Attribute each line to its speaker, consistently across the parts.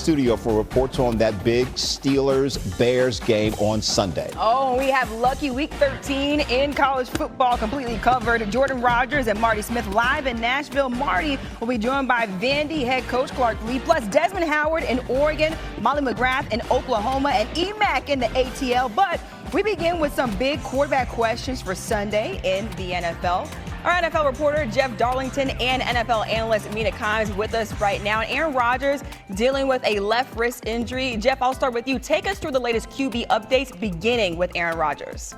Speaker 1: studio for reports on that big Steelers-Bears game on Sunday.
Speaker 2: Oh, we have lucky week 13 in college football completely covered. Jordan Rogers and Marty Smith live in Nashville. Marty will be joined by Vandy head coach Clark Lee, plus Desmond Howard in Oregon, Molly McGrath in Oklahoma, and EMAC in the ATL. But we begin with some big quarterback questions for Sunday in the NFL. Our NFL reporter, Jeff Darlington, and NFL analyst, Mina Kimes, with us right now. And Aaron Rodgers dealing with a left wrist injury. Jeff, I'll start with you. Take us through the latest QB updates, beginning with Aaron Rodgers.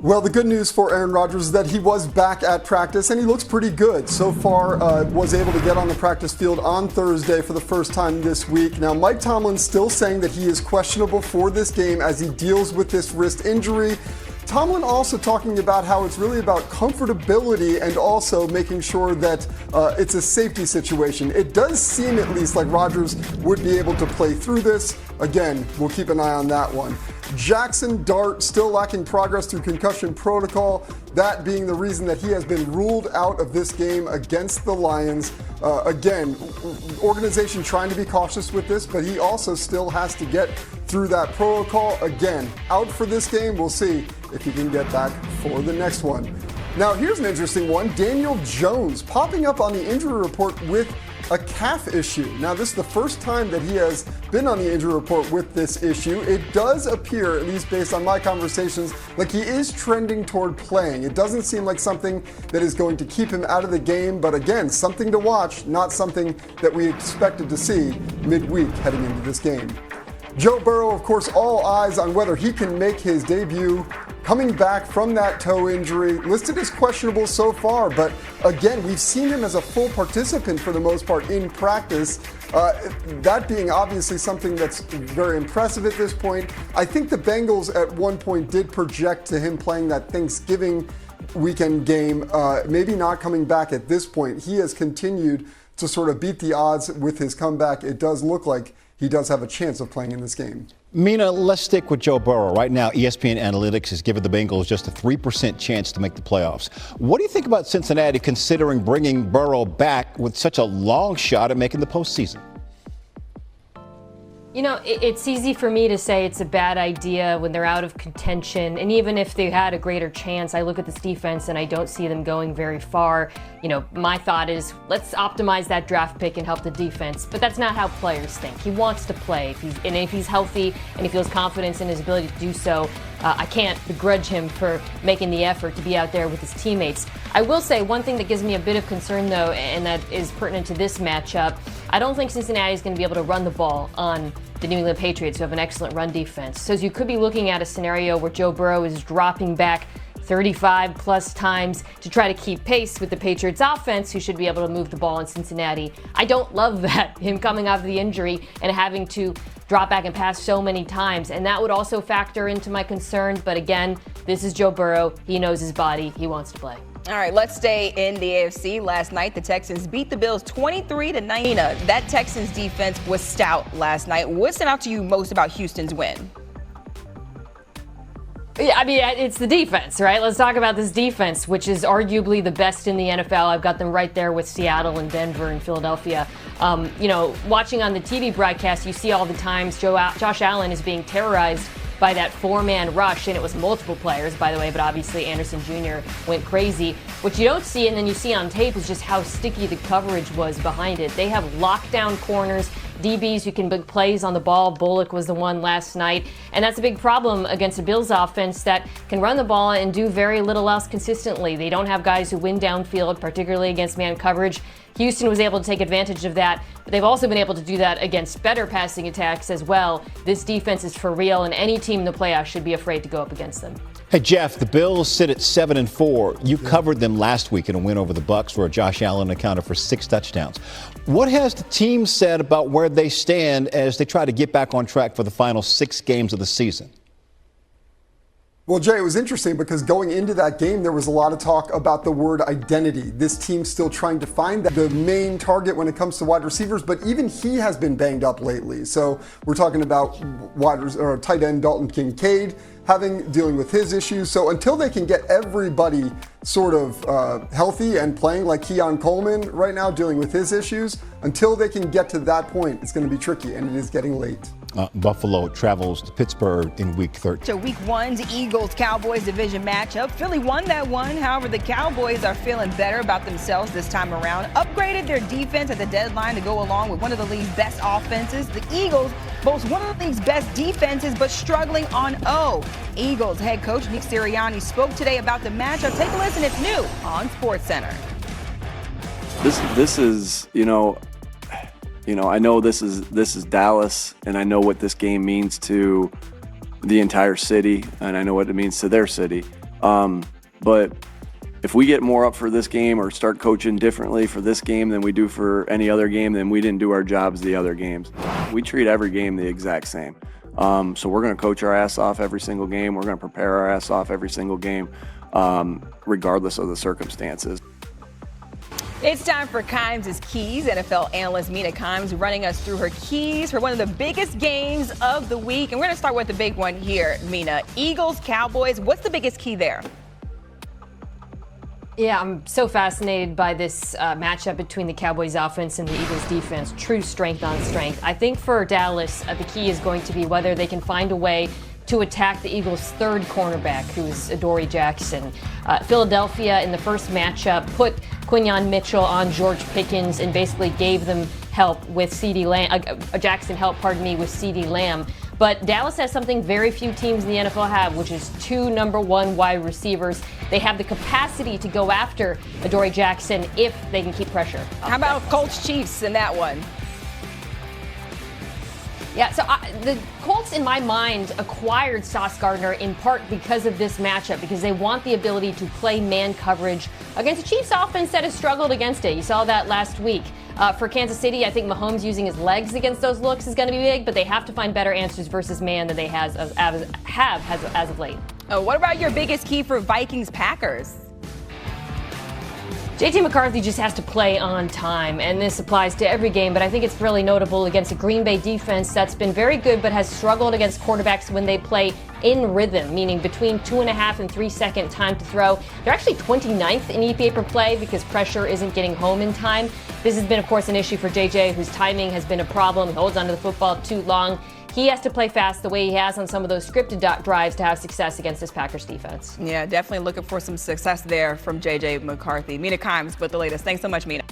Speaker 3: Well, the good news for Aaron Rodgers is that he was back at practice, and he looks pretty good. So far, was able to get on the practice field on Thursday for the first time this week. Now, Mike Tomlin's still saying that he is questionable for this game as he deals with this wrist injury. Tomlin also talking about how it's really about comfortability and also making sure that it's a safety situation. It does seem at least like Rodgers would be able to play through this. Again, we'll keep an eye on that one. Jackson Dart still lacking progress through concussion protocol, that being the reason that he has been ruled out of this game against the Lions. Again, organization trying to be cautious with this, but he also still has to get through that protocol. Again, out for this game. We'll see if he can get back for the next one. Now, here's an interesting one. Daniel Jones popping up on the injury report with a calf issue. Now, this is the first time that he has been on the injury report with this issue. It does appear, at least based on my conversations, like he is trending toward playing. It doesn't seem like something that is going to keep him out of the game, but again, something to watch, not something that we expected to see midweek heading into this game. Joe Burrow, of course, all eyes on whether he can make his debut coming back from that toe injury. Listed as questionable so far, but again, we've seen him as a full participant for the most part in practice. That being obviously something that's very impressive at this point. I think the Bengals at one point did project to him playing that Thanksgiving weekend game, maybe not coming back at this point. He has continued to sort of beat the odds with his comeback. It does look like he does have a chance of playing in this game.
Speaker 1: Mina, let's stick with Joe Burrow. Right now, ESPN Analytics has given the Bengals just a 3% chance to make the playoffs. What do you think about Cincinnati considering bringing Burrow back with such a long shot at making the postseason?
Speaker 4: You know, it's easy for me to say it's a bad idea when they're out of contention. And even if they had a greater chance, I look at this defense and I don't see them going very far. You know, my thought is let's optimize that draft pick and help the defense. But that's not how players think. He wants to play. If he's healthy and he feels confidence in his ability to do so, I can't begrudge him for making the effort to be out there with his teammates. I will say one thing that gives me a bit of concern, though, and that is pertinent to this matchup. I don't think Cincinnati is going to be able to run the ball on the New England Patriots, who have an excellent run defense. So you could be looking at a scenario where Joe Burrow is dropping back 35 plus times to try to keep pace with the Patriots offense, who should be able to move the ball in Cincinnati. I don't love that, him coming off of the injury and having to drop back and pass so many times. And that would also factor into my concern. But again, this is Joe Burrow. He knows his body. He wants to play.
Speaker 2: All right, let's stay in the AFC. Last night, the Texans beat the Bills 23-9. That Texans defense was stout last night. What stood out to you most about Houston's win?
Speaker 4: Yeah, I mean, it's the defense, right? Let's talk about this defense, which is arguably the best in the NFL. I've got them right there with Seattle and Denver and Philadelphia. You know, watching on the TV broadcast, you see all the times Josh Allen is being terrorized by that four-man rush, and it was multiple players, by the way, but obviously Anderson Jr. went crazy. What you don't see, and then you see on tape, is just how sticky the coverage was behind it. They have lockdown corners, DBs who can big plays on the ball. Bullock was the one last night, and that's a big problem against a Bills offense that can run the ball and do very little else consistently. They don't have guys who win downfield, particularly against man coverage. Houston was able to take advantage of that, but they've also been able to do that against better passing attacks as well. This defense is for real, and any team in the playoffs should be afraid to go up against them.
Speaker 1: Hey, Jeff, the Bills sit at 7-4. You covered them last week in a win over the Bucs, where Josh Allen accounted for 6 touchdowns. What has the team said about where they stand as they try to get back on track for the final 6 games of the season?
Speaker 3: Well, Jay, it was interesting because going into that game, there was a lot of talk about the word identity. This team's still trying to find the main target when it comes to wide receivers, but even he has been banged up lately. So we're talking about tight end Dalton Kincaid dealing with his issues. So until they can get everybody sort of healthy and playing, like Keon Coleman right now dealing with his issues, until they can get to that point, it's going to be tricky, and it is getting late.
Speaker 1: Buffalo travels to Pittsburgh in Week 13.
Speaker 2: So Week 1's Eagles-Cowboys division matchup. Philly won that one. However, the Cowboys are feeling better about themselves this time around. Upgraded their defense at the deadline to go along with one of the league's best offenses. The Eagles boast one of the league's best defenses, but struggling on O. Eagles head coach Nick Sirianni spoke today about the matchup. Take a listen. It's new on SportsCenter.
Speaker 5: This is, I know this is Dallas, and I know what this game means to the entire city, and I know what it means to their city. But if we get more up for this game or start coaching differently for this game than we do for any other game, then we didn't do our jobs the other games. We treat every game the exact same. So we're going to coach our ass off every single game. We're going to prepare our ass off every single game, regardless of the circumstances.
Speaker 2: It's time for Kimes' Keys. NFL analyst Mina Kimes running us through her keys for one of the biggest games of the week. And we're going to start with the big one here, Mina. Eagles-Cowboys, what's the biggest key there?
Speaker 4: Yeah, I'm so fascinated by this matchup between the Cowboys offense and the Eagles defense. True strength on strength. I think for Dallas, the key is going to be whether they can find a way to attack the Eagles' third cornerback, who is Adoree Jackson. Philadelphia in the first matchup put Quinyon Mitchell on George Pickens and basically gave them help with CeeDee Lamb, Jackson help, with CeeDee Lamb. But Dallas has something very few teams in the NFL have, which is 2 number 1 wide receivers. They have the capacity to go after Adoree Jackson if they can keep pressure.
Speaker 2: How about Colts Chiefs in that one?
Speaker 4: Yeah, so the Colts, in my mind, acquired Sauce Gardner in part because of this matchup, because they want the ability to play man coverage against a Chiefs offense that has struggled against it. You saw that last week. For Kansas City, I think Mahomes using his legs against those looks is going to be big, but they have to find better answers versus man than they have as of late.
Speaker 2: Oh, what about your biggest key for Vikings-Packers?
Speaker 4: J.J. McCarthy just has to play on time, and this applies to every game, but I think it's really notable against a Green Bay defense that's been very good but has struggled against quarterbacks when they play in rhythm, meaning between 2.5 and 3 second time to throw. They're actually 29th in EPA per play because pressure isn't getting home in time. This has been, of course, an issue for J.J., whose timing has been a problem. He holds onto the football too long. He has to play fast the way he has on some of those scripted drives to have success against this Packers defense.
Speaker 2: Yeah, definitely looking for some success there from J.J. McCarthy. Mina Kimes with the latest. Thanks so much, Mina.